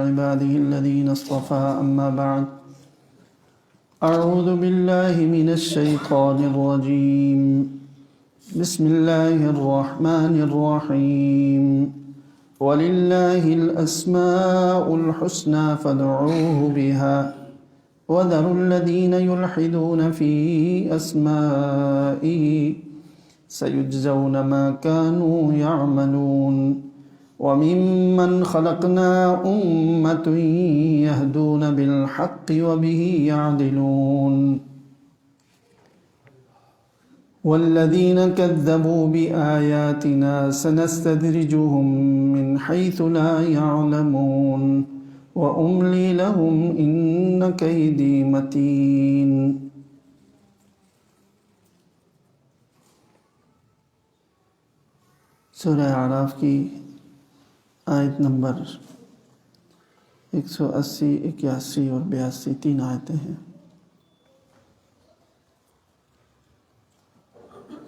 عباده الذين اصطفى أما بعد أعوذ بالله من الشيطان الرجيم بسم الله الرحمن الرحيم ولله الأسماء الحسنى فادعوه بها وذروا الذين يلحدون في أسمائه سيجزون ما كانوا يعملون وممن خلقنا أمة يهدون بالحق وبه يعدلون والذين كذبوا بآياتنا سنستدرجهم من حيث لا يعلمون وأملي لهم إن كيدي متين. سورہ اعراف کی آیت نمبر 180، 81 اور 82 تین آیتیں ہیں.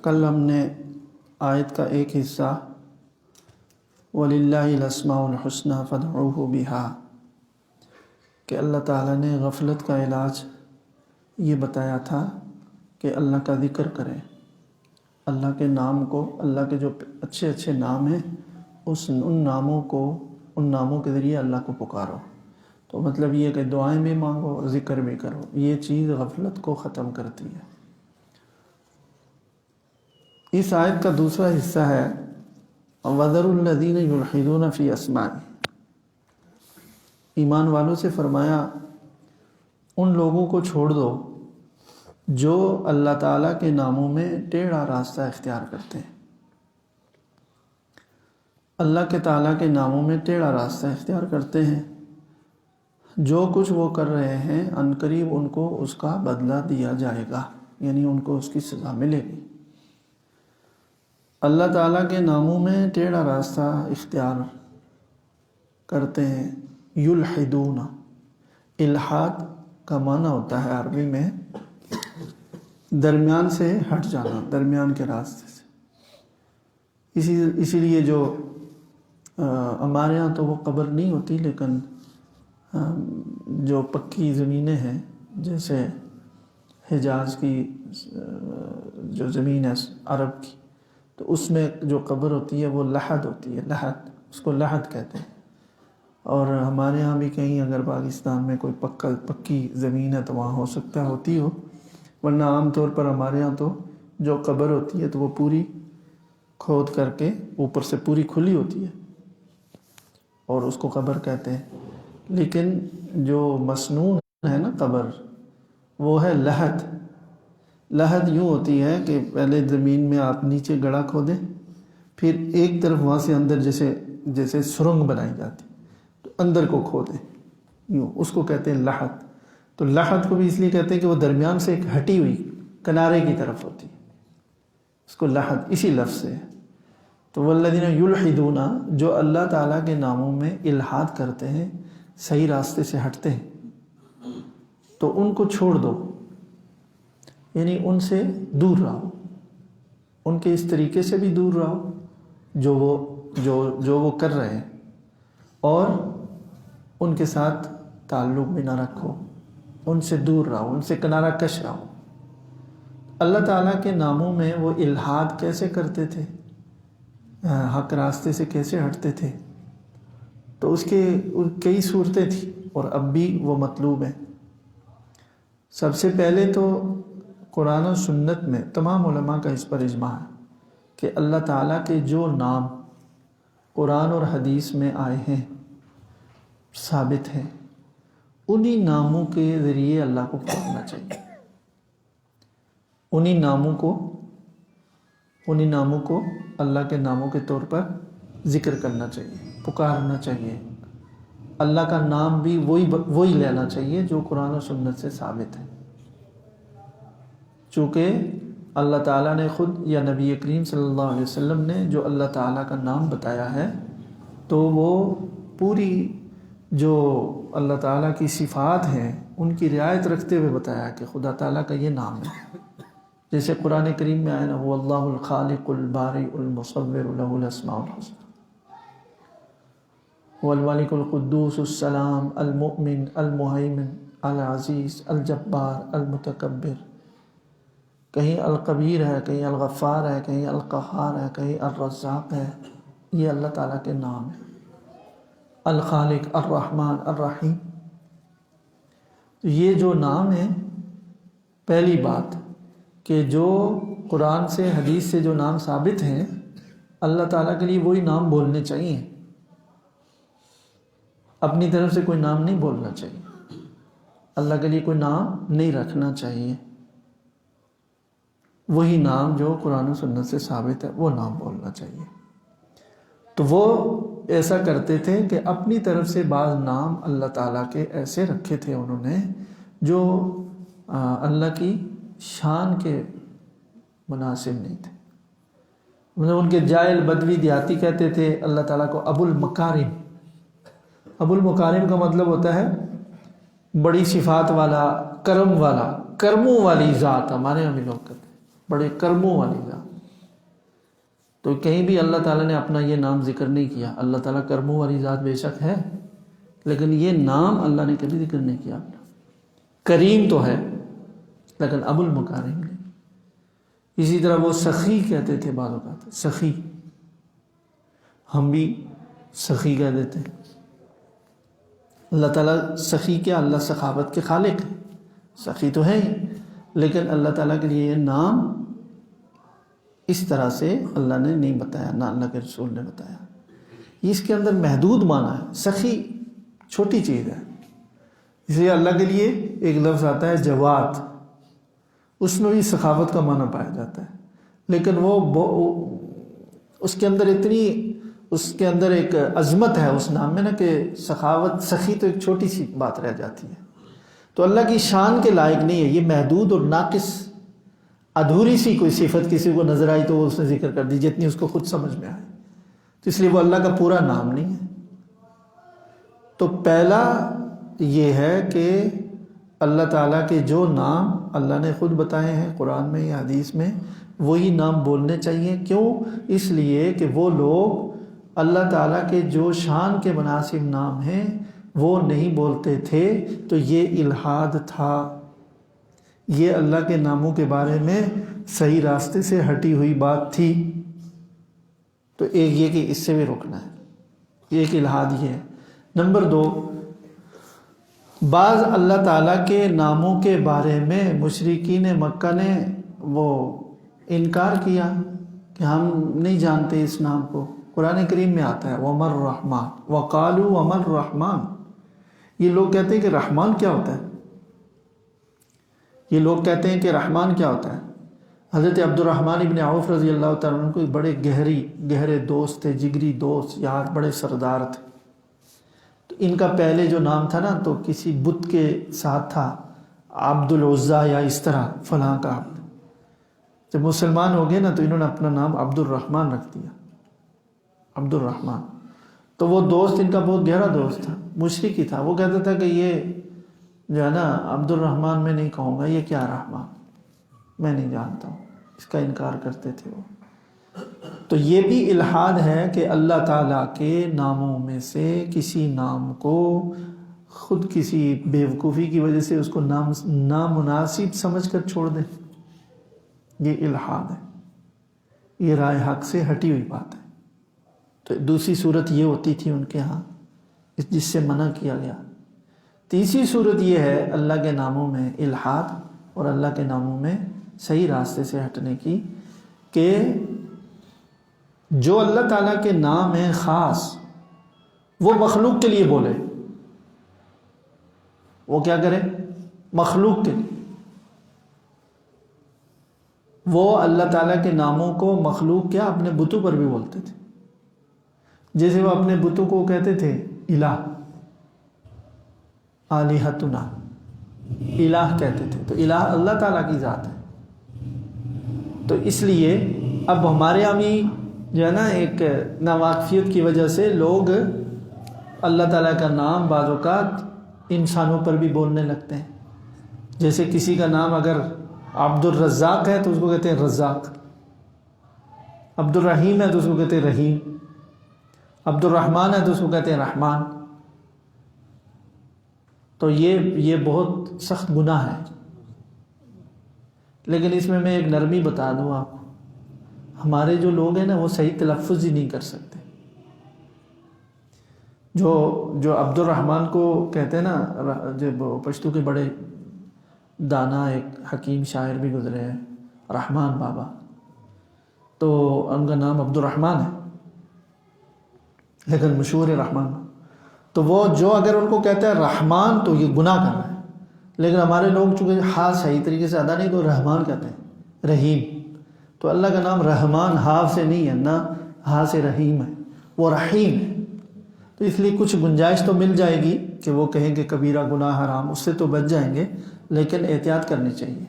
کل ہم نے آیت کا ایک حصہ وَلِلَّهِ الْأَسْمَاءُ الْحُسْنَى فَادْعُوهُ بِهَا کہ اللہ تعالیٰ نے غفلت کا علاج یہ بتایا تھا کہ اللہ کا ذکر کریں، اللہ کے نام کو، اللہ کے جو اچھے اچھے نام ہیں ان ناموں کے ذریعے اللہ کو پکارو. تو مطلب یہ کہ دعائیں بھی مانگو اور ذکر بھی کرو. یہ چیز غفلت کو ختم کرتی ہے. اس آیت کا دوسرا حصہ ہے وَذَرُوا الَّذِينَ يُلْحِدُونَ فِي أَسْمَائِهِ. ایمان والوں سے فرمایا ان لوگوں کو چھوڑ دو جو اللہ تعالیٰ کے ناموں میں ٹیڑھا راستہ اختیار کرتے ہیں. اللہ کے تعالیٰ کے ناموں میں ٹیڑھا راستہ اختیار کرتے ہیں. جو کچھ وہ کر رہے ہیں عنقریب ان کو اس کا بدلہ دیا جائے گا، یعنی ان کو اس کی سزا ملے گی. اللہ تعالیٰ کے ناموں میں ٹیڑھا راستہ اختیار کرتے ہیں. یلحدون، الحاد کا معنی ہوتا ہے عربی میں درمیان سے ہٹ جانا، درمیان کے راستے سے. اسی لیے جو ہمارے ہاں تو وہ قبر نہیں ہوتی، لیکن جو پکی زمینیں ہیں جیسے حجاز کی جو زمین ہے عرب کی، تو اس میں جو قبر ہوتی ہے وہ لحد ہوتی ہے. لحد، اس کو لحد کہتے ہیں. اور ہمارے ہاں بھی کہیں اگر پاکستان میں کوئی پکی زمین ہے تو وہاں ہو سکتا ہے ہوتی ہو، ورنہ عام طور پر ہمارے ہاں تو جو قبر ہوتی ہے تو وہ پوری کھود کر کے اوپر سے پوری کھلی ہوتی ہے اور اس کو قبر کہتے ہیں. لیکن جو مسنون ہے نا قبر، وہ ہے لحد. لحد یوں ہوتی ہے کہ پہلے زمین میں آپ نیچے گڑھا کھودیں، پھر ایک طرف وہاں سے اندر جیسے سرنگ بنائی جاتی تو اندر کو کھودیں، یوں اس کو کہتے ہیں لحد. تو لحد کو بھی اس لیے کہتے ہیں کہ وہ درمیان سے ایک ہٹی ہوئی کنارے کی طرف ہوتی ہے، اس کو لحد اسی لفظ سے ہے. تو والذین یلحدون، جو اللہ تعالیٰ کے ناموں میں الحاد کرتے ہیں، صحیح راستے سے ہٹتے ہیں، تو ان کو چھوڑ دو، یعنی ان سے دور رہو، ان کے اس طریقے سے بھی دور رہو جو وہ کر رہے ہیں، اور ان کے ساتھ تعلق بھی نہ رکھو، ان سے دور رہو، ان سے کنارہ کش رہو. اللہ تعالیٰ کے ناموں میں وہ الحاد کیسے کرتے تھے، حق راستے سے کیسے ہٹتے تھے، تو اس کے کئی صورتیں تھیں اور اب بھی وہ مطلوب ہیں. سب سے پہلے تو قرآن و سنت میں تمام علماء کا اس پر اجماع ہے کہ اللہ تعالیٰ کے جو نام قرآن اور حدیث میں آئے ہیں، ثابت ہیں، انہی ناموں کے ذریعے اللہ کو پکارنا چاہیے. انہی ناموں کو اللہ کے ناموں کے طور پر ذکر کرنا چاہیے، پکارنا چاہیے. اللہ کا نام بھی وہی لینا چاہیے جو قرآن و سنت سے ثابت ہے. چونکہ اللہ تعالیٰ نے خود یا نبی کریم صلی اللہ علیہ وسلم نے جو اللہ تعالیٰ کا نام بتایا ہے، تو وہ پوری جو اللہ تعالیٰ کی صفات ہیں ان کی رعایت رکھتے ہوئے بتایا کہ خدا تعالیٰ کا یہ نام ہے. جیسے قرآن کریم میں آیا نا، هو اللہ الخالق البارئ المصور لہ الاسماء الحسنى. هو الملك القدوس السلام المؤمن المہیمن العزیز الجبار المتکبر، کہیں القبیر ہے، کہیں الغفار ہے، کہیں القہار ہے، کہیں الرزاق ہے. یہ اللہ تعالیٰ کے نام ہیں. الخالق، الرحمن، الرحیم. یہ جو نام ہیں، پہلی بات کہ جو قرآن سے حدیث سے جو نام ثابت ہیں اللہ تعالیٰ کے لیے وہی نام بولنے چاہیے. اپنی طرف سے کوئی نام نہیں بولنا چاہیے، اللہ کے لیے کوئی نام نہیں رکھنا چاہیے. وہی نام جو قرآن و سنت سے ثابت ہے وہ نام بولنا چاہیے. تو وہ ایسا کرتے تھے کہ اپنی طرف سے بعض نام اللہ تعالیٰ کے ایسے رکھے تھے انہوں نے جو اللہ کی شان کے مناسب نہیں تھے. مطلب ان کے جاہل بدوی دیہاتی کہتے تھے اللہ تعالیٰ کو ابو المکارم. ابو المکارم کا مطلب ہوتا ہے بڑی صفات والا، کرم والا، کرموں والی ذات. ہمارے یہاں بھی لوگ کہتے ہیں بڑے کرموں والی ذات. تو کہیں بھی اللہ تعالیٰ نے اپنا یہ نام ذکر نہیں کیا. اللہ تعالیٰ کرموں والی ذات بے شک ہے، لیکن یہ نام اللہ نے کبھی ذکر نہیں کیا اپنا. کریم تو ہے لیکن ابو المکارم نہیں. اسی طرح وہ سخی کہتے تھے بعض اوقات، سخی. ہم بھی سخی کہہ دیتے ہیں. اللہ تعالیٰ سخی کیا؟ اللہ سخاوت کے خالق ہے، سخی تو ہے ہی، لیکن اللہ تعالیٰ کے لیے یہ نام اس طرح سے اللہ نے نہیں بتایا، نہ اللہ کے رسول نے بتایا. اس کے اندر محدود معنی ہے. سخی چھوٹی چیز ہے، اس لیے اللہ کے لیے ایک لفظ آتا ہے جواد، اس میں بھی سخاوت کا معنی پایا جاتا ہے، لیکن وہ اس کے اندر ایک عظمت ہے اس نام میں نا کہ سخاوت، سخی تو ایک چھوٹی سی بات رہ جاتی ہے. تو اللہ کی شان کے لائق نہیں ہے. یہ محدود اور ناقص، ادھوری سی کوئی صفت کسی کو نظر آئی تو وہ اس نے ذکر کر دی جتنی اس کو خود سمجھ میں آئے. تو اس لیے وہ اللہ کا پورا نام نہیں ہے. تو پہلا یہ ہے کہ اللہ تعالیٰ کے جو نام اللہ نے خود بتائے ہیں قرآن میں یا حدیث میں وہی نام بولنے چاہیے. کیوں؟ اس لیے کہ وہ لوگ اللہ تعالیٰ کے جو شان کے مناسب نام ہیں وہ نہیں بولتے تھے، تو یہ الحاد تھا. یہ اللہ کے ناموں کے بارے میں صحیح راستے سے ہٹی ہوئی بات تھی. تو ایک یہ کہ اس سے بھی روکنا ہے، یہ ایک الحاد یہ ہے. نمبر 2، بعض اللہ تعالیٰ کے ناموں کے بارے میں مشرکین مکہ نے وہ انکار کیا کہ ہم نہیں جانتے اس نام کو. قرآن کریم میں آتا ہے وَمَا الرَّحْمَنُ وَقَالُوا وَمَا الرَّحْمَنُ. یہ لوگ کہتے ہیں کہ رحمان کیا ہوتا ہے، یہ لوگ کہتے ہیں کہ رحمان کیا ہوتا ہے. حضرت عبد الرحمن ابن عوف رضی اللہ تعالیٰ عنہ کو بڑے گہرے دوست تھے، جگری دوست، یار، بڑے سردار تھے. تو ان کا پہلے جو نام تھا نا تو کسی بت کے ساتھ تھا، عبد العزیٰ یا اس طرح فلاں کا عبد. جب مسلمان ہو گئے نا تو انہوں نے اپنا نام عبد الرحمن رکھ دیا، عبد الرحمن. تو وہ دوست ان کا بہت گہرا دوست تھا، مشرک ہی تھا. وہ کہتا تھا کہ یہ جو ہے نا عبد الرحمن میں نہیں کہوں گا، یہ کیا رحمان، میں نہیں جانتا ہوں. اس کا انکار کرتے تھے وہ. تو یہ بھی الحاد ہے کہ اللہ تعالیٰ کے ناموں میں سے کسی نام کو خود کسی بیوقوفی کی وجہ سے اس کو نامناسب سمجھ کر چھوڑ دیں. یہ الحاد ہے، یہ رائے حق سے ہٹی ہوئی بات ہے. تو دوسری صورت یہ ہوتی تھی ان کے ہاں جس سے منع کیا گیا. تیسری صورت یہ ہے اللہ کے ناموں میں الحاد اور اللہ کے ناموں میں صحیح راستے سے ہٹنے کی، کہ جو اللہ تعالیٰ کے نام ہیں خاص وہ مخلوق کے لیے بولے. وہ کیا کرے؟ مخلوق کے لیے. وہ اللہ تعالیٰ کے ناموں کو مخلوق کیا اپنے بتوں پر بھی بولتے تھے. جیسے وہ اپنے بتوں کو کہتے تھے الہ، آلہتنا، الہ کہتے تھے. تو الہ اللہ تعالیٰ کی ذات ہے. تو اس لیے اب ہمارے یہاں بھی جو ہے نا ایک ناواقفیت کی وجہ سے لوگ اللہ تعالیٰ کا نام بعض اوقات انسانوں پر بھی بولنے لگتے ہیں. جیسے کسی کا نام اگر عبد الرزاق ہے تو اس کو کہتے ہیں رزاق، عبد الرحیم ہے تو اس کو کہتے ہیں رحیم. عبد الرحمن ہے تو اس کو کہتے ہیں رحمان. تو یہ بہت سخت گناہ ہے. لیکن اس میں ایک نرمی بتا دوں آپ کو، ہمارے جو لوگ ہیں نا وہ صحیح تلفظ ہی نہیں کر سکتے. جو عبد الرحمن کو کہتے ہیں نا، جب پشتو کے بڑے دانا ایک حکیم شاعر بھی گزرے ہیں رحمان بابا، تو ان کا نام عبد الرحمن ہے لیکن مشہور ہے رحمان. تو وہ جو اگر ان کو کہتا ہے رحمان تو یہ گناہ کر رہا ہے. لیکن ہمارے لوگ چونکہ ہاں صحیح طریقے سے ادا نہیں تو رحمان کہتے ہیں، رحیم. تو اللہ کا نام رحمان ہا سے نہیں ہے، نہ ہا سے رحیم ہے، وہ رحیم ہے. تو اس لیے کچھ گنجائش تو مل جائے گی کہ وہ کہیں کہ کبیرہ گناہ حرام، اس سے تو بچ جائیں گے، لیکن احتیاط کرنی چاہیے.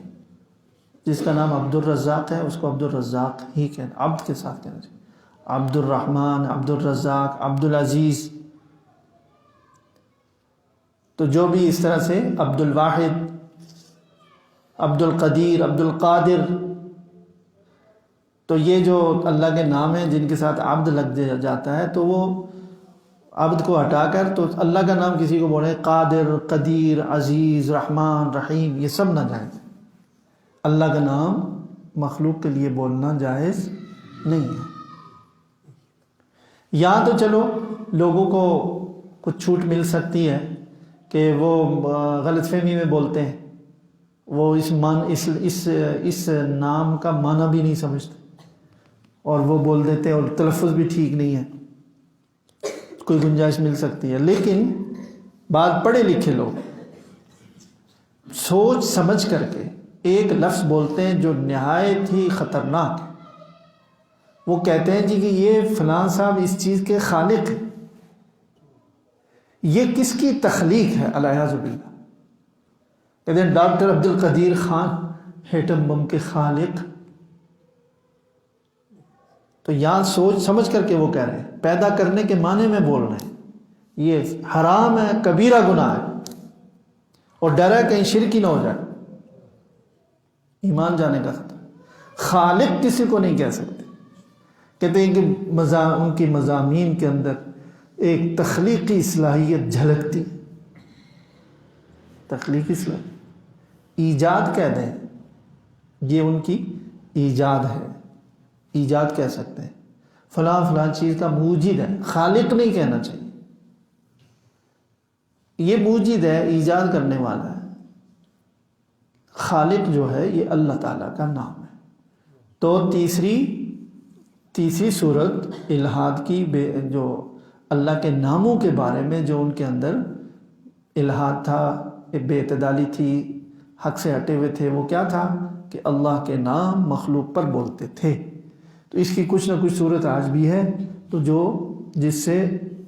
جس کا نام عبد الرزاق ہے اس کو عبد الرزاق ہی کہنا، عبد کے ساتھ کہنا چاہیے. عبد الرحمن، عبد الرزاق، عبد العزیز. تو جو بھی اس طرح سے عبد الواحد، عبد القدیر، عبد القادر، تو یہ جو اللہ کے نام ہیں جن کے ساتھ عبد لگ جاتا ہے تو وہ عبد کو ہٹا کر تو اللہ کا نام کسی کو بولے قادر، قدیر، عزیز، رحمان، رحیم، یہ سب ناجائز. اللہ کا نام مخلوق کے لیے بولنا جائز نہیں ہے. یہاں تو چلو لوگوں کو کچھ چھوٹ مل سکتی ہے کہ وہ غلط فہمی میں بولتے ہیں، وہ اس نام کا معنی بھی نہیں سمجھتے اور وہ بول دیتے ہیں اور تلفظ بھی ٹھیک نہیں ہے. کوئی گنجائش مل سکتی ہے. لیکن بعض پڑھے لکھے لوگ سوچ سمجھ کر کے ایک لفظ بولتے ہیں جو نہایت ہی خطرناک ہے. وہ کہتے ہیں جی کہ یہ فلاں صاحب اس چیز کے خالق ہیں. یہ کس کی تخلیق ہے؟ الیاذ باللہ. کہتے ہیں ڈاکٹر عبد القدیر خان ایٹم بم کے خالق. تو یہاں سوچ سمجھ کر کے وہ کہہ رہے ہیں، پیدا کرنے کے معنی میں بول رہے ہیں. یہ حرام ہے، کبیرہ گناہ ہے، اور ڈر ہے کہیں شرک ہی نہ ہو جائے، ایمان جانے کا خطرہ. خالق کسی کو نہیں کہہ سکتے. کہتے ہیں کہ ان کی مضامین کے اندر ایک تخلیقی صلاحیت جھلکتی. تخلیقی صلاحیت، ایجاد کہہ دیں، یہ ان کی ایجاد ہے. ایجاد کہہ سکتے ہیں فلاں فلاں چیز کا موجد ہے، خالق نہیں کہنا چاہیے. یہ موجد ہے، ایجاد کرنے والا ہے. خالق جو ہے یہ اللہ تعالیٰ کا نام ہے. تو تیسری صورت الہاد کی، جو اللہ کے ناموں کے بارے میں جو ان کے اندر الہاد تھا، بے اعتدالی تھی، حق سے ہٹے ہوئے تھے، وہ کیا تھا کہ اللہ کے نام مخلوق پر بولتے تھے. تو اس کی کچھ نہ کچھ صورت آج بھی ہے، تو جس سے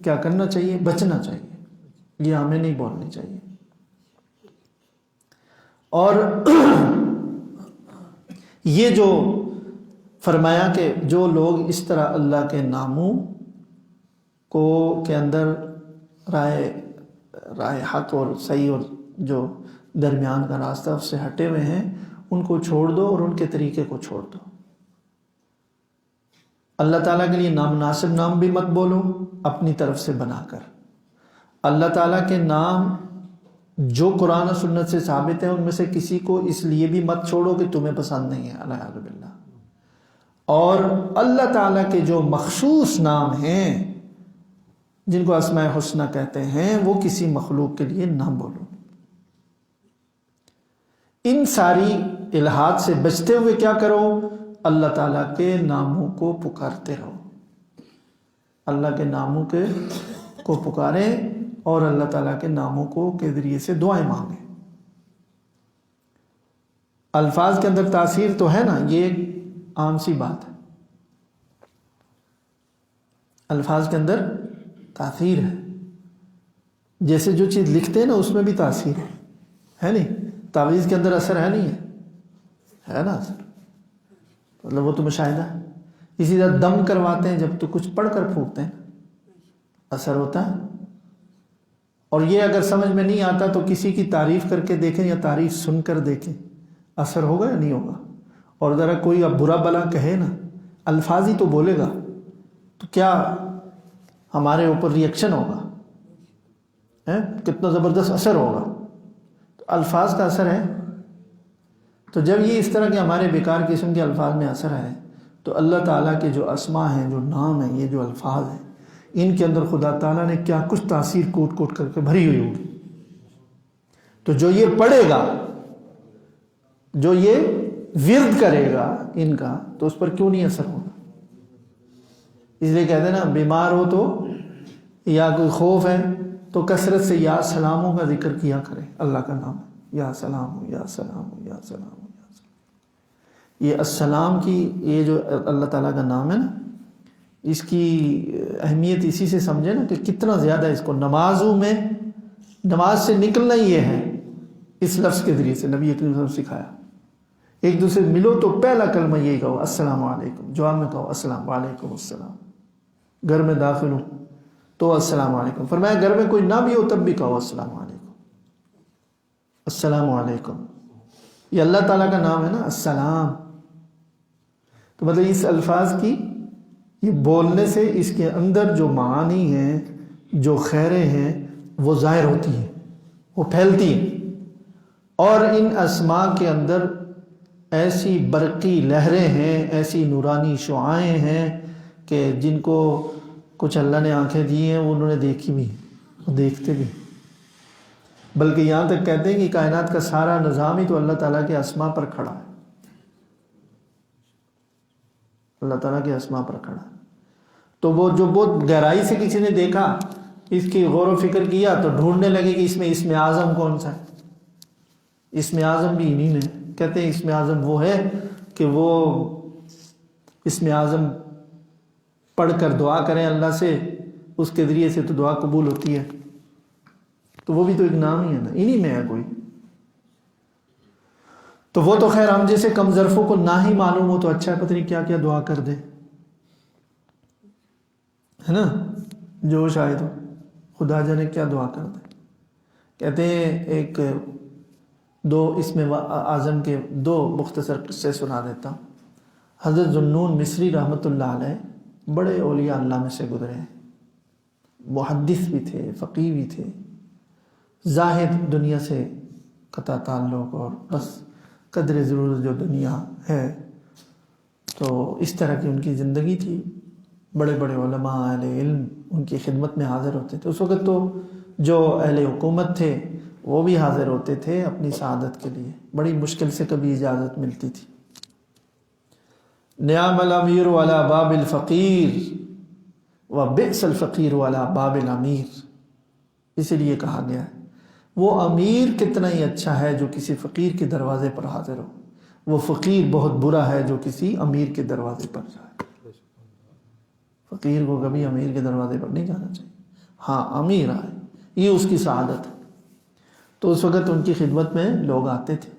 کیا کرنا چاہیے؟ بچنا چاہیے. یہ ہمیں نہیں بولنی چاہیے. اور یہ جو فرمایا کہ جو لوگ اس طرح اللہ کے ناموں کے اندر رائے حق اور صحیح اور جو درمیان کا راستہ اس سے ہٹے ہوئے ہیں، ان کو چھوڑ دو اور ان کے طریقے کو چھوڑ دو. اللہ تعالیٰ کے لیے نامناسب نام بھی مت بولو اپنی طرف سے بنا کر. اللہ تعالیٰ کے نام جو قرآن و سنت سے ثابت ہیں ان میں سے کسی کو اس لیے بھی مت چھوڑو کہ تمہیں پسند نہیں ہے، الیاذ باللہ. اور اللہ تعالیٰ کے جو مخصوص نام ہیں جن کو اسماء حسنہ کہتے ہیں، وہ کسی مخلوق کے لیے نہ بولو. ان ساری الہات سے بچتے ہوئے کیا کرو؟ اللہ تعالیٰ کے ناموں کو پکارتے رہو. اللہ کے ناموں کو پکاریں اور اللہ تعالیٰ کے ناموں کے ذریعے سے دعائیں مانگیں. الفاظ کے اندر تاثیر تو ہے نا، یہ ایک عام سی بات ہے. الفاظ کے اندر تاثیر ہے. جیسے جو چیز لکھتے ہیں نا اس میں بھی تاثیر ہے نہیں؟ تعویذ کے اندر اثر ہے نہیں ہے نا اثر، مطلب وہ تو مشاہدہ ہے. اسی طرح دم کرواتے ہیں جب تو کچھ پڑھ کر پھونکتے ہیں، اثر ہوتا ہے. اور یہ اگر سمجھ میں نہیں آتا تو کسی کی تعریف کر کے دیکھیں یا تعریف سن کر دیکھیں، اثر ہوگا یا نہیں ہوگا. اور ذرا کوئی اب برا بلا کہے نا، الفاظ ہی تو بولے گا، تو کیا ہمارے اوپر ریئیکشن ہوگا، کتنا زبردست اثر ہوگا. تو الفاظ کا اثر ہے. تو جب یہ اس طرح کے ہمارے بیکار قسم کے الفاظ میں اثر ہے تو اللہ تعالیٰ کے جو اسماء ہیں، جو نام ہیں، یہ جو الفاظ ہیں، ان کے اندر خدا تعالیٰ نے کیا کچھ تاثیر کوٹ کوٹ کر کے بھری ہوئی ہوگی. تو جو یہ پڑھے گا، جو یہ ورد کرے گا ان کا، تو اس پر کیوں نہیں اثر ہوگا. اس لیے کہتے ہیں نا، بیمار ہو تو یا کوئی خوف ہے تو کثرت سے یا سلاموں کا ذکر کیا کرے. اللہ کا نام ہے یا سلام ہو، یا سلام ہو، یا سلام ہو، یا سلام. یہ السلام کی، یہ جو اللہ تعالیٰ کا نام ہے نا، اس کی اہمیت اسی سے سمجھے نا کہ کتنا زیادہ اس کو نمازوں میں، نماز سے نکلنا یہ ہے اس لفظ کے ذریعے سے. نبی اکرم صلی اللہ علیہ وسلم سکھایا، ایک دوسرے ملو تو پہلا کلمہ یہی کہو السلام علیکم. جواب میں کہو السلام وعلیکم السلام. گھر میں داخل ہو تو السلام علیکم. فرمایا گھر میں کوئی نہ بھی ہو تب بھی کہو السلام علیکم، السلام علیکم. یہ اللہ تعالیٰ کا نام ہے نا السلام. تو مطلب اس الفاظ کی یہ بولنے سے اس کے اندر جو معانی ہیں، جو خیریں ہیں، وہ ظاہر ہوتی ہیں، وہ پھیلتی ہیں. اور ان اسماء کے اندر ایسی برقی لہریں ہیں، ایسی نورانی شعاعیں ہیں کہ جن کو کچھ اللہ نے آنکھیں دی ہیں، وہ انہوں نے دیکھی بھی، وہ دیکھتے بھی. بلکہ یہاں تک کہتے ہیں کہ کائنات کا سارا نظام ہی تو اللہ تعالیٰ کے اسماء پر کھڑا ہے. اللہ تعالیٰ کے اسماء پر کھڑا ہے. تو وہ جو بہت گہرائی سے کسی نے دیکھا، اس کی غور و فکر کیا، تو ڈھونڈنے لگے کہ اس میں اسم اعظم کون سا ہے. اسم اعظم بھی انہی نے کہتے ہیں. اسم اعظم وہ ہے کہ وہ اسم اعظم پڑھ کر دعا کریں اللہ سے، اس کے ذریعے سے تو دعا قبول ہوتی ہے. تو وہ بھی تو ایک نام ہی ہے نا، انہی میں ہے کوئی. تو وہ تو خیر ہم جیسے کم ظرفوں کو نہ ہی معلوم ہو تو اچھا ہے، پتہ نہیں کیا کیا دعا کر دے، ہے نا. جو شاید ہو خدا جانے کیا دعا کر دے. کہتے ہیں ایک دو اسم اعظم کے دو مختصر قصے سنا دیتا ہوں. حضرت ذوالنون مصری رحمۃ اللہ علیہ بڑے اولیاء اللہ میں سے گزرے ہیں. محدث بھی تھے، فقیہ بھی تھے، زاہد، دنیا سے قطع تعلق، اور بس قدر ضرورت جو دنیا ہے. تو اس طرح کی ان کی زندگی تھی. بڑے بڑے علماء، اہل علم ان کی خدمت میں حاضر ہوتے تھے. اس وقت تو جو اہل حکومت تھے وہ بھی حاضر ہوتے تھے اپنی سعادت کے لیے. بڑی مشکل سے کبھی اجازت ملتی تھی. نعم الامیر علی باب الفقیر و بئس الفقیر علی باب الامیر. اسی لیے کہا گیا ہے وہ امیر کتنا ہی اچھا ہے جو کسی فقیر کے دروازے پر حاضر ہو، وہ فقیر بہت برا ہے جو کسی امیر کے دروازے پر جائے. فقیر کو کبھی امیر کے دروازے پر نہیں جانا چاہیے. ہاں امیر آئے، یہ اس کی سعادت ہے. تو اس وقت ان کی خدمت میں لوگ آتے تھے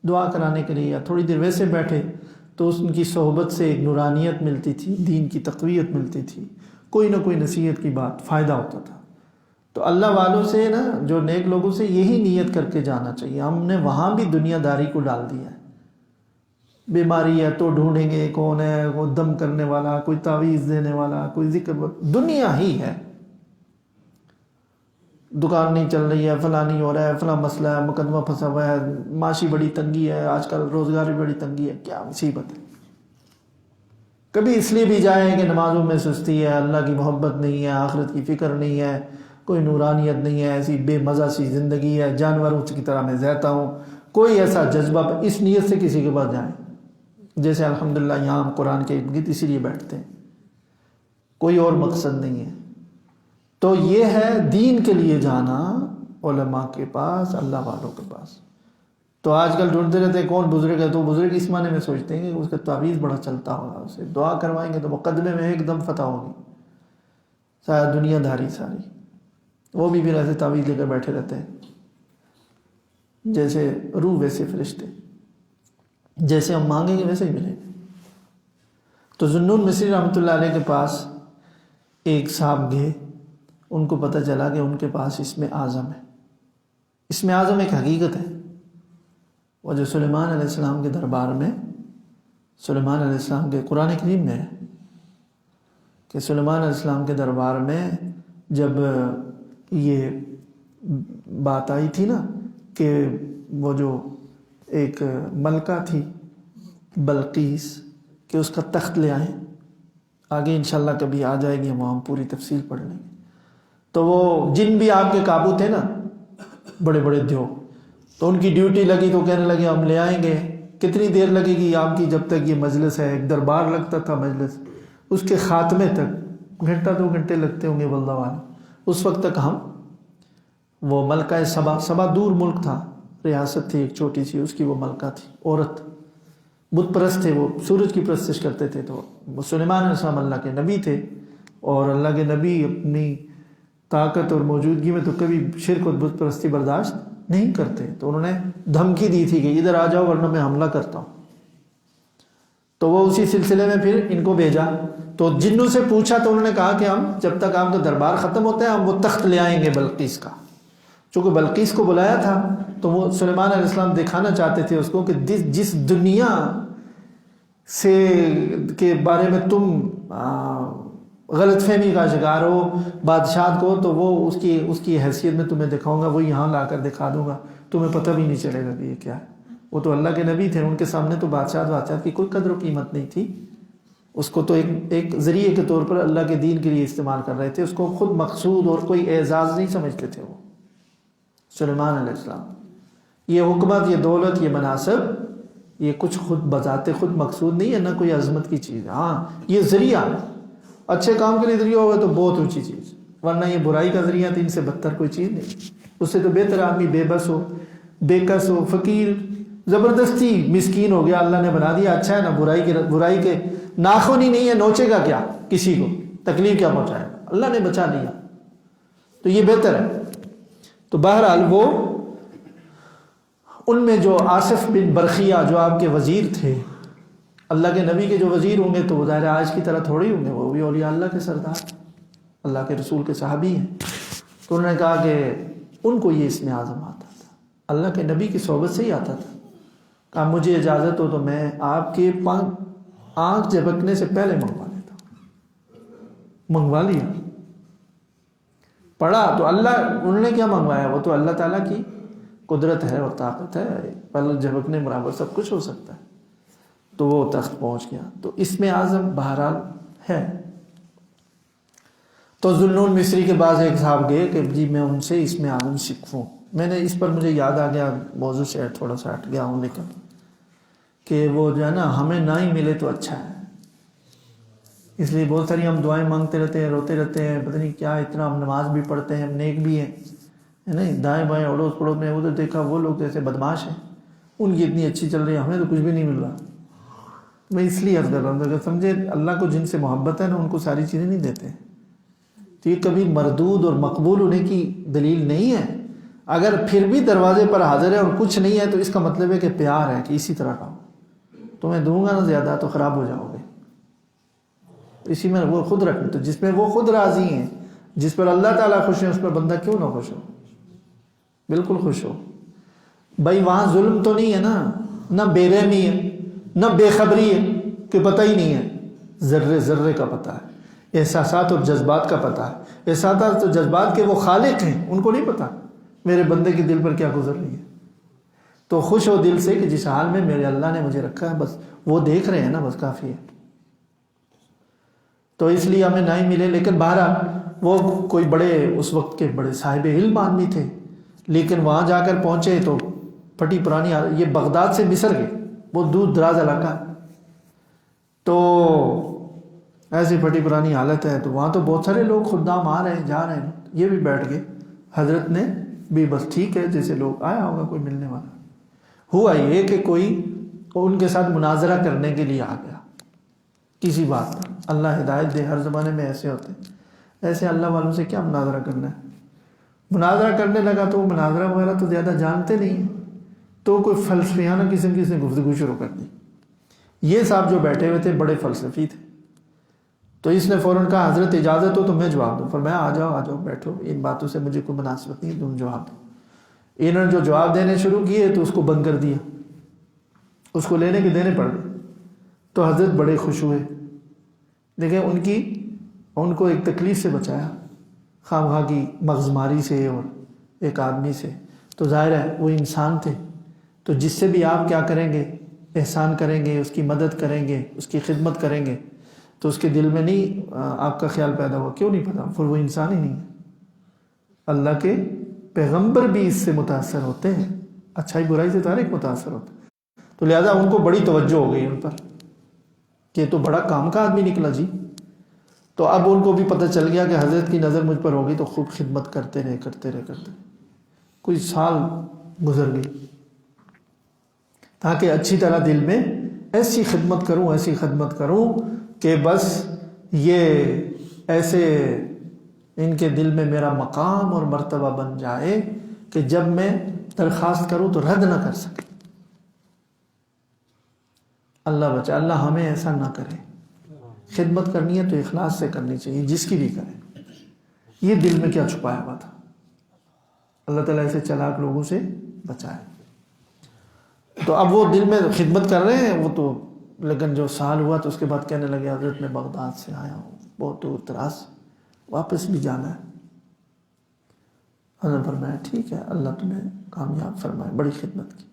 دعا کرانے کے لیے، یا تھوڑی دیر ویسے بیٹھے تو ان کی صحبت سے ایک نورانیت ملتی تھی، دین کی تقویت ملتی تھی، کوئی نہ کوئی نصیحت کی بات، فائدہ ہوتا تھا. تو اللہ والوں سے نا، جو نیک لوگوں سے یہی نیت کر کے جانا چاہیے. ہم نے وہاں بھی دنیا داری کو ڈال دیا ہے. بیماری ہے تو ڈھونڈیں گے کون ہے، وہ دم کرنے والا، کوئی تعویذ دینے والا، کوئی ذکر، دنیا ہی ہے. دکان نہیں چل رہی ہے، فلاں نہیں ہو رہا ہے، فلاں مسئلہ ہے، مقدمہ پھنسا ہوا ہے، معاشی بڑی تنگی ہے، آج کل روزگار بھی بڑی تنگی ہے. کیا مصیبت ہے. کبھی اس لیے بھی جائیں کہ نمازوں میں سستی ہے، اللہ کی محبت نہیں ہے، آخرت کی فکر نہیں ہے، کوئی نورانیت نہیں ہے، ایسی بے مزہ سی زندگی ہے، جانوروں کی طرح میں رہتا ہوں، کوئی ایسا جذبہ. اس نیت سے کسی کے پاس جائیں. جیسے الحمدللہ یہاں ہم قرآن کے ارد گرد اسی لیے بیٹھتے ہیں، کوئی اور مقصد نہیں ہے. تو یہ ہے دین کے لیے جانا علماء کے پاس، اللہ والوں کے پاس. تو آج کل ڈھونڈتے رہتے ہیں کون بزرگ ہے، تو بزرگ اس معنی میں سوچتے ہیں کہ اس کا تعویذ بڑا چلتا ہوگا، اسے دعا کروائیں گے تو مقدمے میں ایک دم فتح ہوگی. سارا دنیا داری ساری، وہ بھی پھر ایسے تعویذ لے کر بیٹھے رہتے ہیں. جیسے روح ویسے فرشتے، جیسے ہم مانگیں گے ویسے ہی ملیں گے. تو ذوالنون مصری رحمۃ اللہ علیہ کے پاس ایک صاحب گئے، ان کو پتہ چلا کہ ان کے پاس اسم اعظم ہے. اسم اعظم ایک حقیقت ہے، وہ جو سلیمان علیہ السلام کے دربار میں، سلیمان علیہ السلام کے قرآن کریم میں ہے. کہ سلیمان علیہ السلام کے دربار میں جب یہ بات آئی تھی نا کہ وہ جو ایک ملکہ تھی بلقیس کہ اس کا تخت لے آئیں، آگے انشاءاللہ کبھی آ جائے گی، ہم پوری تفصیل پڑھ لیں گے. تو وہ جن بھی آپ کے قابو تھے نا بڑے بڑے دیو، تو ان کی ڈیوٹی لگی تو کہنے لگے ہم لے آئیں گے. کتنی دیر لگے گی آپ کی؟ جب تک یہ مجلس ہے، ایک دربار لگتا تھا مجلس، اس کے خاتمے تک گھنٹہ 2 گھنٹے لگتے ہوں گے واللہ عالم. اس وقت تک ہم وہ ملکہ سبا دور ملک تھا، ریاست تھی ایک چھوٹی سی، اس کی وہ ملکہ تھی، عورت، بت پرست تھے، وہ سورج کی پرستش کرتے تھے. تو وہ سلیمان علیہ السلام اللہ کے نبی تھے، اور اللہ کے نبی اپنی طاقت اور موجودگی میں تو کبھی شرک اور بت پرستی برداشت نہیں کرتے. تو انہوں نے دھمکی دی تھی کہ ادھر آ جاؤ ورنہ میں حملہ کرتا ہوں. تو وہ اسی سلسلے میں پھر ان کو بھیجا. تو جنوں سے پوچھا تو انہوں نے کہا کہ ہم جب تک آپ کا دربار ختم ہوتا ہے ہم وہ تخت لے آئیں گے بلقیس کا. چونکہ بلقیس کو بلایا تھا تو وہ سلیمان علیہ السلام دکھانا چاہتے تھے اس کو کہ جس دنیا سے کے بارے میں تم غلط فہمی کا شکار ہو بادشاہ کو، تو وہ اس کی حیثیت میں تمہیں دکھاؤں گا، وہ یہاں لا کر دکھا دوں گا، تمہیں پتہ بھی نہیں چلے گا کہ یہ کیا ہے. وہ تو اللہ کے نبی تھے، ان کے سامنے تو بادشاہ کی کوئی قدر و قیمت نہیں تھی. اس کو تو ایک ذریعے کے طور پر اللہ کے دین کے لیے استعمال کر رہے تھے، اس کو خود مقصود اور کوئی اعزاز نہیں سمجھتے تھے. وہ سلیمان علیہ السلام یہ حکومت، یہ دولت، یہ مناصب، یہ کچھ خود بذات خود مقصود نہیں ہے، نہ کوئی عظمت کی چیز ہے. ہاں یہ ذریعہ اچھے کام کے لیے ذریعہ ہوگا تو بہت اونچی چیز، ورنہ یہ برائی کا ذریعہ تو ان سے بدتر کوئی چیز نہیں. اس سے تو بہتر آدمی بے بس ہو، بے کس ہو، فقیر، زبردستی مسکین ہو گیا، اللہ نے بنا دیا اچھا ہے نا. برائی کے ناخن ہی نہیں ہے، نوچے گا کیا کسی کو، تکلیف کیا پہنچائے گا، اللہ نے بچا لیا تو یہ بہتر ہے. تو بہرحال وہ ان میں جو آصف بن برخیہ جو آپ کے وزیر تھے، اللہ کے نبی کے جو وزیر ہوں گے تو وہ ظاہر آج کی طرح تھوڑی ہوں گے، وہ بھی اولیاء اللہ کے سردار، اللہ کے رسول کے صحابی ہیں. تو انہوں نے کہا کہ ان کو یہ اسم اعظم آتا تھا، اللہ کے نبی کی صحبت سے ہی آتا تھا. کہا مجھے اجازت ہو تو میں آپ کے آنکھ جھپکنے سے پہلے منگوا لیتا ہوں. منگوا لیا، پڑھا تو اللہ، انہوں نے کیا منگوایا، وہ تو اللہ تعالیٰ کی قدرت ہے اور طاقت ہے، پلک جھپکنے برابر سب کچھ ہو سکتا ہے. تو وہ تخت پہنچ گیا. تو اسم اعظم بہرحال ہے. تو ذوالنون مصری کے بعض ایک صاحب گئے کہ جی میں ان سے اسم اعظم سیکھوں. میں نے اس پر مجھے یاد آ گیا، موضوع سے تھوڑا سا ہٹ گیا ہوں، لیکن کہ وہ جو ہے نا ہمیں نہ ہی ملے تو اچھا ہے. اس لیے بہت ساری ہم دعائیں مانگتے رہتے ہیں، روتے رہتے ہیں، پتہ نہیں کیا، اتنا ہم نماز بھی پڑھتے ہیں، ہم نیک بھی ہیں، نہیں دائیں بائیں اڑوس پڑوس میں ادھر دیکھا وہ لوگ جیسے بدماش ہیں، ان کی اتنی اچھی چل رہی ہے، ہمیں تو کچھ بھی نہیں مل رہا. میں اس لیے عرض کر رہا ہوں اگر سمجھے اللہ کو جن سے محبت ہے نا ان کو ساری چیزیں نہیں دیتے. تو یہ کبھی مردود اور مقبول ہونے کی دلیل نہیں ہے. اگر پھر بھی دروازے پر حاضر ہے اور کچھ نہیں ہے تو اس کا مطلب ہے کہ پیار ہے، کہ اسی طرح کا تمہیں دوں گا نا زیادہ تو خراب ہو جاؤ گے. اسی میں وہ خود رکھیں، تو جس میں وہ خود راضی ہیں، جس پر اللہ تعالیٰ خوش ہیں، اس پر بندہ کیوں نہ خوش ہو، بالکل خوش ہو. بھائی وہاں ظلم تو نہیں ہے نا، نہ بے رحمی ہے، نہ بے خبری ہے کہ پتہ ہی نہیں ہے، ذرے ذرے کا پتہ ہے، احساسات اور جذبات کا پتہ ہے. احساسات اور جذبات کے وہ خالق ہیں، ان کو نہیں پتہ میرے بندے کے دل پر کیا گزر رہی ہے. تو خوش ہو دل سے کہ جس حال میں میرے اللہ نے مجھے رکھا ہے بس وہ دیکھ رہے ہیں نا، بس کافی ہے. تو اس لیے ہمیں نہ ہی ملے. لیکن بہرحال وہ کوئی بڑے اس وقت کے بڑے صاحب علم آدمی تھے، لیکن وہاں جا کر پہنچے تو پھٹی پرانی، یہ بغداد سے مصر گئے، بہت دور دراز علاقہ، تو ایسی پھٹی پرانی حالت ہے. تو وہاں تو بہت سارے لوگ خدام آ رہے ہیں جا رہے ہیں، یہ بھی بیٹھ گئے. حضرت نے بھی بس ٹھیک ہے، جیسے لوگ آیا ہوگا کوئی ملنے والا. ہوا یہ کہ کوئی ان کے ساتھ مناظرہ کرنے کے لیے آ گیا کسی بات پر. اللہ ہدایت دے، ہر زمانے میں ایسے ہوتے ہیں. ایسے اللہ والوں سے کیا مناظرہ کرنا ہے. مناظرہ کرنے لگا تو وہ مناظرہ وغیرہ تو زیادہ جانتے نہیں ہیں، تو کوئی فلسفیانہ قسم کی اس نے گفتگو شروع کر دی. یہ صاحب جو بیٹھے ہوئے تھے بڑے فلسفی تھے، تو اس نے فوراً کہا حضرت اجازت ہو تو میں جواب دوں. فرمایا آ جاؤ بیٹھو، ان باتوں سے مجھے کوئی مناسبت نہیں، تم جواب دو. انہوں نے جو جواب دینے شروع کیے تو اس کو بند کر دیا، اس کو لینے کے دینے پڑ گئے. تو حضرت بڑے خوش ہوئے. دیکھیں ان کی ان کو ایک تکلیف سے بچایا، خواہ خواہ کی مغز ماری سے اور ایک آدمی سے. تو ظاہر ہے وہ انسان تھے، تو جس سے بھی آپ کیا کریں گے، احسان کریں گے، اس کی مدد کریں گے، اس کی خدمت کریں گے، تو اس کے دل میں نہیں آپ کا خیال پیدا ہوا. کیوں نہیں پتا؟ پھر وہ انسان ہی نہیں ہے. اللہ کے پیغمبر بھی اس سے متاثر ہوتے ہیں، اچھائی برائی سے ہر ایک متاثر ہوتا ہے. تو لہذا ان کو بڑی توجہ ہو گئی ان پر کہ تو بڑا کام کا آدمی نکلا جی. تو اب ان کو بھی پتہ چل گیا کہ حضرت کی نظر مجھ پر ہوگی، تو خوب خدمت کرتے رہے. کوئی سال گزر گئی تاکہ اچھی طرح دل میں ایسی خدمت کروں کہ بس یہ ایسے ان کے دل میں میرا مقام اور مرتبہ بن جائے کہ جب میں درخواست کروں تو رد نہ کر سکے. اللہ بچا، اللہ ہمیں ایسا نہ کرے. خدمت کرنی ہے تو اخلاص سے کرنی چاہیے، جس کی بھی کرے. یہ دل میں کیا چھپایا ہوا تھا. اللہ تعالیٰ ایسے چلاک لوگوں سے بچائے. تو اب وہ دل میں خدمت کر رہے ہیں وہ تو، لیکن جو سال ہوا تو اس کے بعد کہنے لگے حضرت میں بغداد سے آیا ہوں، بہت دور دراز، واپس بھی جانا ہے. حضرت فرمایا ٹھیک ہے، اللہ تمہیں کامیاب فرمائے، بڑی خدمت کی.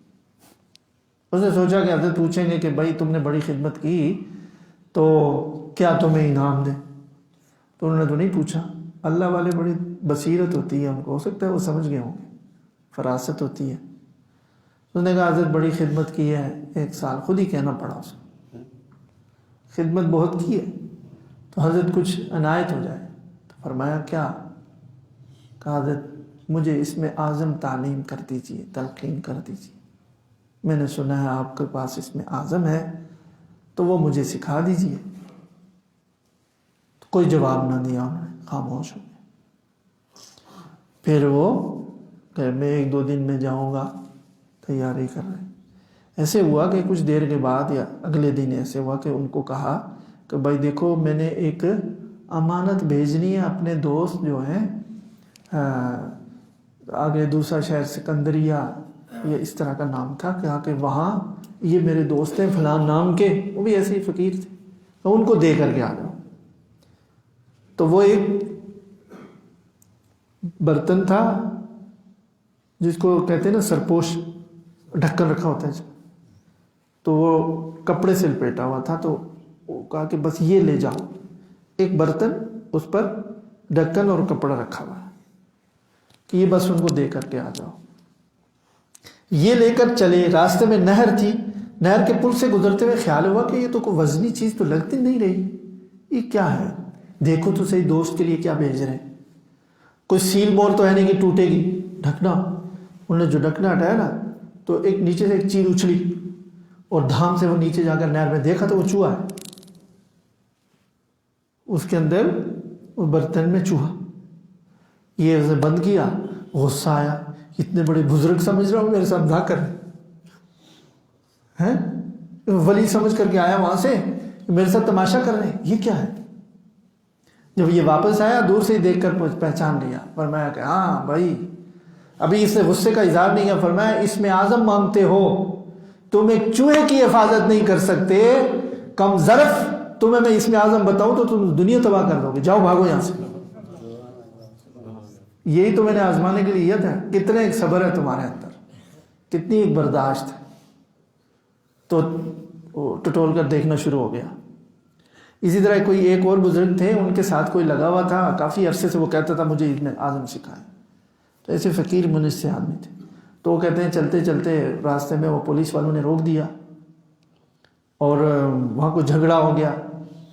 اس نے سوچا کہ حضرت پوچھیں گے کہ بھائی تم نے بڑی خدمت کی تو کیا تمہیں انعام دیں. تو انہوں نے تو نہیں پوچھا. اللہ والے بڑی بصیرت ہوتی ہے ان کو، ہو سکتا ہے وہ سمجھ گئے ہوں گے، فراست ہوتی ہے. اس نے کہا حضرت بڑی خدمت کی ہے، 1 سال. خود ہی کہنا پڑا اس کو، خدمت بہت کی ہے تو حضرت کچھ عنایت ہو جائے. تو فرمایا کیا؟ کہا حضرت مجھے اس میں اعظم تعلیم کر دیجیے، تلقین کر دیجیے. میں نے سنا ہے آپ کے پاس اس میں اعظم ہے تو وہ مجھے سکھا دیجیے. تو کوئی جواب نہ دیا انہوں نے، خاموش ہو گئے. پھر وہ کہ میں 1-2 دن میں جاؤں گا، تیاری کر رہے. ایسے ہوا کہ کچھ دیر کے بعد یا اگلے دن ایسے ہوا کہ ان کو کہا کہ بھائی دیکھو میں نے ایک امانت بھیجنی ہے اپنے دوست جو ہیں آگے دوسرا شہر سکندریہ یا اس طرح کا نام تھا، کہا کہ وہاں یہ میرے دوست ہیں فلان نام کے، وہ بھی ایسے ہی فقیر تھے، تو ان کو دے کر کے آ جاؤ. تو وہ ایک برتن تھا جس کو کہتے ہیں نا سرپوش، ڈھکن رکھا ہوتا ہے، تو وہ کپڑے سے لپیٹا ہوا تھا. تو وہ کہا کہ بس یہ لے جاؤ، ایک برتن اس پر ڈھکن اور کپڑا رکھا ہوا ہے، کہ یہ بس ان کو دے کر کے آ جاؤ. یہ لے کر چلے. راستے میں نہر تھی، نہر کے پل سے گزرتے ہوئے خیال ہوا کہ یہ تو کوئی وزنی چیز تو لگتی نہیں رہی، یہ کیا ہے؟ دیکھو تو صحیح دوست کے لیے کیا بھیج رہے ہیں. کوئی سیل مور تو ہے نہیں کہ ٹوٹے گی. ڈھکنا، انہوں نے جو ڈھکنا ہٹایا نا تو ایک نیچے سے ایک چیز اچھلی اور دھام سے وہ نیچے جا کر نہر میں دیکھا تو وہ چوہا ہے. اس کے اندر وہ برتن میں چوہا. یہ اسے بند کیا، غصہ آیا، اتنے بڑے بزرگ سمجھ رہا ہوں میرے ساتھ نہ کر ہیں، ولی سمجھ کر کے آیا وہاں سے، میرے ساتھ تماشا کر رہے ہیں، یہ کیا ہے؟ جب یہ واپس آیا دور سے ہی دیکھ کر پہچان لیا. فرمایا کہ ہاں بھائی، ابھی اس نے غصے کا اظہار نہیں کیا. فرمایا اس میں اعظم مانگتے ہو، تم ایک چوہے کی حفاظت نہیں کر سکتے، کم ظرف. تمہیں میں اس میں اعظم بتاؤں تو تم دنیا تباہ کر دو گے، جاؤ بھاگو یہاں سے. یہی تو میں نے آزمانے کے لیے تھا، کتنے ایک صبر ہے تمہارے اندر، کتنی ایک برداشت ہے. تو ٹٹول کر دیکھنا شروع ہو گیا. اسی طرح کوئی ایک اور بزرگ تھے، ان کے ساتھ کوئی لگا ہوا تھا کافی عرصے سے، وہ کہتا تھا مجھے ابن اعظم سکھائے. تو ایسے فقیر منج سے آدمی تھے. تو وہ کہتے ہیں چلتے چلتے راستے میں وہ پولیس والوں نے روک دیا اور وہاں کوئی جھگڑا ہو گیا.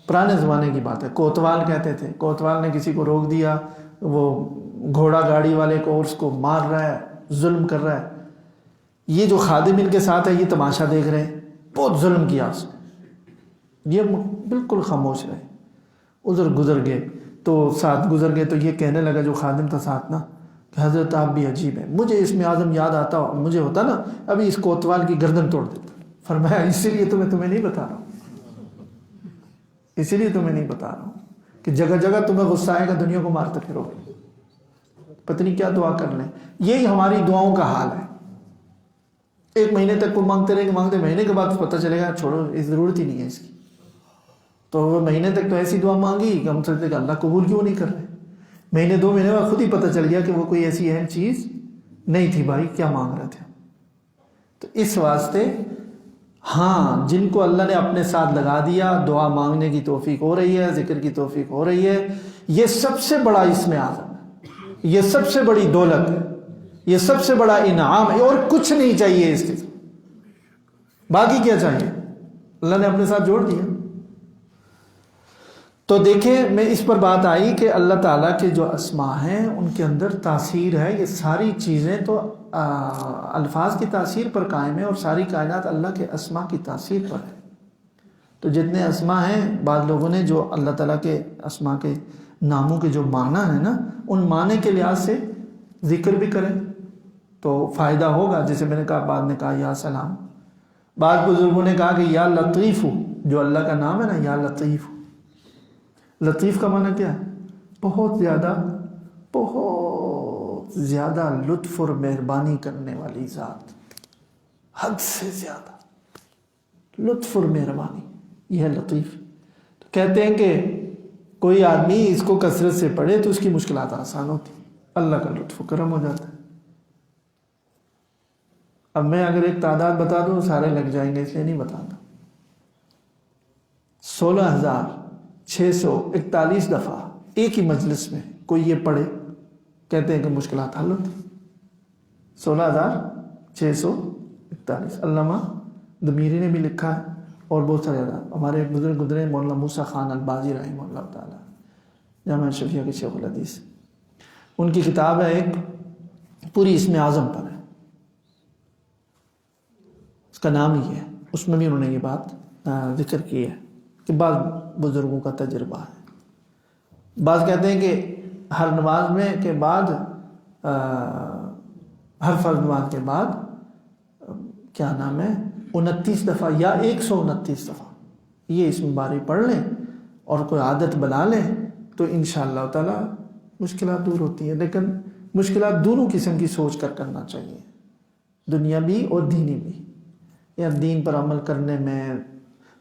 پرانے زمانے کی بات ہے، کوتوال کہتے تھے. کوتوال نے کسی کو روک دیا، وہ گھوڑا گاڑی والے کو اور اس کو مار رہا ہے، ظلم کر رہا ہے. یہ جو خادم ان کے ساتھ ہے یہ تماشا دیکھ رہے ہیں، بہت ظلم کیا اس نے. یہ بالکل خاموش رہے. ادھر گزر گئے تو ساتھ گزر گئے تو یہ کہنے لگا جو خادم تھا ساتھ نا کہ حضرت آپ بھی عجیب ہیں، مجھے اس میں اعظم یاد آتا، مجھے ہوتا نا ابھی اس کوتوال کی گردن توڑ دیتا. فرمایا اسی لیے تو میں تمہیں نہیں بتا رہا ہوں، اسی لیے تمہیں نہیں بتا رہا ہوں کہ جگہ جگہ تمہیں غصہ آئے گا، دنیا کو مارتے پھرو گے، پتہ نہیں کیا دعا کر لیں. یہی ہماری دعاؤں کا حال ہے. 1 مہینے تک وہ مانگتے رہے، مانگتے مہینے کے بعد پتہ چلے گا چھوڑو، اس ضرورت ہی نہیں ہے اس کی. تو وہ مہینے تک تو ایسی دعا مانگی کہ ہم سوچتے کہ اللہ قبول کیوں نہیں کر رہے. مہینے 2 مہینے بعد خود ہی پتہ چل گیا کہ وہ کوئی ایسی اہم چیز نہیں تھی بھائی، کیا مانگ رہے تھے. تو اس واسطے ہاں، جن کو اللہ نے اپنے ساتھ لگا دیا، دعا مانگنے کی توفیق ہو رہی ہے، ذکر کی توفیق ہو رہی ہے، یہ سب سے بڑا اسم اعظم ہے، یہ سب سے بڑی دولت ہے، یہ سب سے بڑا انعام ہے. اور کچھ نہیں چاہیے اس کے، باقی کیا چاہیے؟ اللہ نے اپنے ساتھ جوڑ دیا. تو دیکھیں، میں اس پر بات آئی کہ اللہ تعالیٰ کے جو اسماء ہیں ان کے اندر تاثیر ہے. یہ ساری چیزیں تو الفاظ کی تاثیر پر قائم ہے، اور ساری کائنات اللہ کے اسماء کی تاثیر پر ہے. تو جتنے اسماء ہیں، بعض لوگوں نے جو اللہ تعالیٰ کے اسماء کے ناموں کے جو معنی ہیں نا، ان معنی کے لحاظ سے ذکر بھی کریں تو فائدہ ہوگا. جیسے میں نے کہا، بعد نے کہا یا سلام، بعض بزرگوں نے کہا کہ یا لطیف، جو اللہ کا نام ہے نا، یا لطیف. لطیف کا معنی کیا ہے؟ بہت زیادہ لطف اور مہربانی کرنے والی ذات، حد سے زیادہ لطف اور مہربانی، یہ ہے لطیف. تو کہتے ہیں کہ کوئی آدمی اس کو کثرت سے پڑھے تو اس کی مشکلات آسان ہوتی، اللہ کا لطف و کرم ہو جاتا ہے. اب میں اگر ایک تعداد بتا دوں سارے لگ جائیں گے، اس لیے نہیں بتاتا. 16,641 دفعہ ایک ہی مجلس میں کوئی یہ پڑھے، کہتے ہیں کہ مشکلات حل ہوتی. 16,641. علامہ دمیری نے بھی لکھا ہے، اور بہت سارے ہمارے بزرگ گزرے، مولانا موسیٰ خان البازی رحمہ اللہ تعالیٰ، جامعہ شفیہ کے شیخ الحدیث. ان کی کتاب ہے ایک، پوری اسم اعظم پر ہے، اس کا نام ہی ہے. اس میں بھی انہوں نے یہ بات ذکر کی ہے کہ بعض بزرگوں کا تجربہ ہے. بعض کہتے ہیں کہ ہر نماز میں کے بعد، ہر فرض نماز کے بعد کیا نام ہے 29 دفعہ یا 129 دفعہ یہ اسم باری پڑھ لیں اور کوئی عادت بنا لیں تو انشاءاللہ تعالی مشکلات دور ہوتی ہیں. لیکن مشکلات دونوں قسم کی سوچ کر کرنا چاہیے، دنیاوی اور دینی بھی. یا دین پر عمل کرنے میں،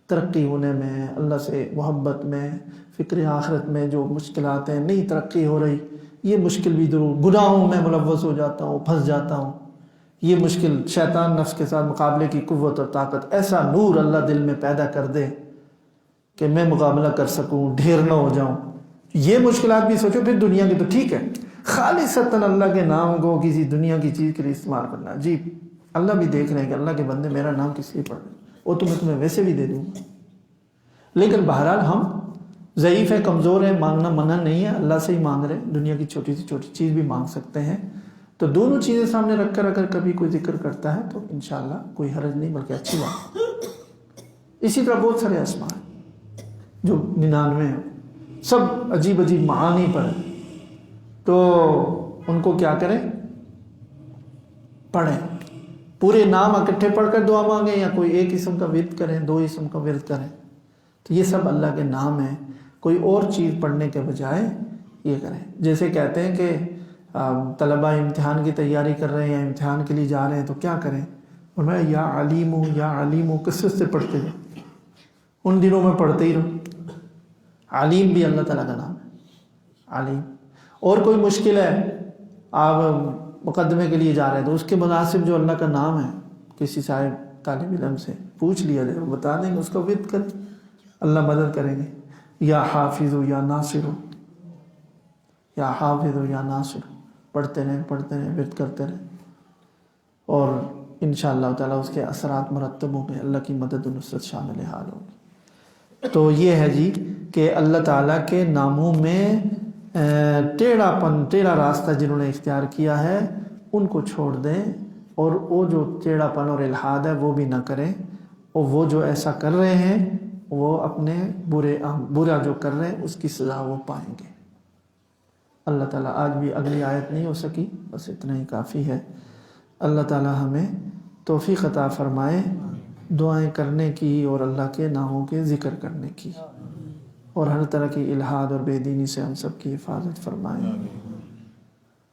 ترقی ہونے میں، اللہ سے محبت میں، فکر آخرت میں جو مشکلات ہیں، نہیں ترقی ہو رہی، یہ مشکل بھی ضرور. گناہوں میں ملوث ہو جاتا ہوں، پھنس جاتا ہوں، یہ مشکل. شیطان نفس کے ساتھ مقابلے کی قوت اور طاقت، ایسا نور اللہ دل میں پیدا کر دے کہ میں مقابلہ کر سکوں، ڈھیر نہ ہو جاؤں. یہ مشکلات بھی سوچو. پھر دنیا کی تو ٹھیک ہے، خالصتاً اللہ کے نام کو کسی دنیا کی چیز کے لیے استعمال کرنا، جی اللہ بھی دیکھ رہے ہیں کہ اللہ کے بندے میرا نام کس لیے پڑھ رہے ہیں، وہ تو میں تمہیں ویسے بھی دے دوں گا. لیکن بہرحال ہم ضعیف ہیں، کمزور ہیں، مانگنا منع نہیں ہے، اللہ سے ہی مانگ رہے ہیں. دنیا کی چھوٹی سے چھوٹی چیز بھی مانگ سکتے ہیں. تو دونوں چیزیں سامنے رکھ کر اگر کبھی کوئی ذکر کرتا ہے تو انشاءاللہ کوئی حرج نہیں، بلکہ اچھی بات. اسی طرح بہت سارے اسماء ہیں جو 99 ہیں، سب عجیب عجیب معانی پر ہیں. تو ان کو کیا کریں؟ پڑھیں. پورے نام اکٹھے پڑھ کر دعا مانگیں، یا کوئی ایک اسم کا ورد کریں، 2 اسم کا ورد کریں. تو یہ سب اللہ کے نام ہیں. کوئی اور چیز پڑھنے کے بجائے یہ کریں. جیسے کہتے ہیں کہ طلبہ امتحان کی تیاری کر رہے ہیں یا امتحان کے لیے جا رہے ہیں تو کیا کریں؟ فرمایا یا علیم یا علیم کثرت سے پڑھتے ہیں. ان دنوں میں پڑھتے ہی رہو. علیم بھی اللہ تعالیٰ کا نام ہے، علیم. اور کوئی مشکل ہے، آپ مقدمے کے لیے جا رہے ہیں تو اس کے مناسب جو اللہ کا نام ہے کسی صاحب طالب علم سے پوچھ لیا جائے، وہ بتا دیں گے، اس کا ورد کریں، اللہ مدد کریں گے. یا حافظ یا ناصر، یا حافظ یا ناصر، پڑھتے رہیں ورد کرتے رہیں، اور انشاءاللہ تعالیٰ اس کے اثرات مرتب ہوں گے، اللہ کی مدد و نصرت شامل حال ہوگی. تو یہ ہے جی کہ اللہ تعالیٰ کے ناموں میں ٹیڑھا راستہ جنہوں نے اختیار کیا ہے ان کو چھوڑ دیں، اور وہ جو ٹیڑھا پن اور الحاد ہے وہ بھی نہ کریں. اور وہ جو ایسا کر رہے ہیں وہ اپنے برا جو کر رہے ہیں اس کی سزا وہ پائیں گے. اللہ تعالیٰ آج بھی اگلی آیت نہیں ہو سکی، بس اتنا ہی کافی ہے. اللہ تعالیٰ ہمیں توفیق عطا فرمائے دعائیں کرنے کی اور اللہ کے ناموں کے ذکر کرنے کی، اور ہر طرح کی الحاد اور بے دینی سے ہم سب کی حفاظت فرمائے.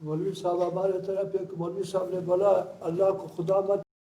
مولوی صاحب ہمارے طرف ایک مولوی صاحب نے بولا اللہ کو خدا مت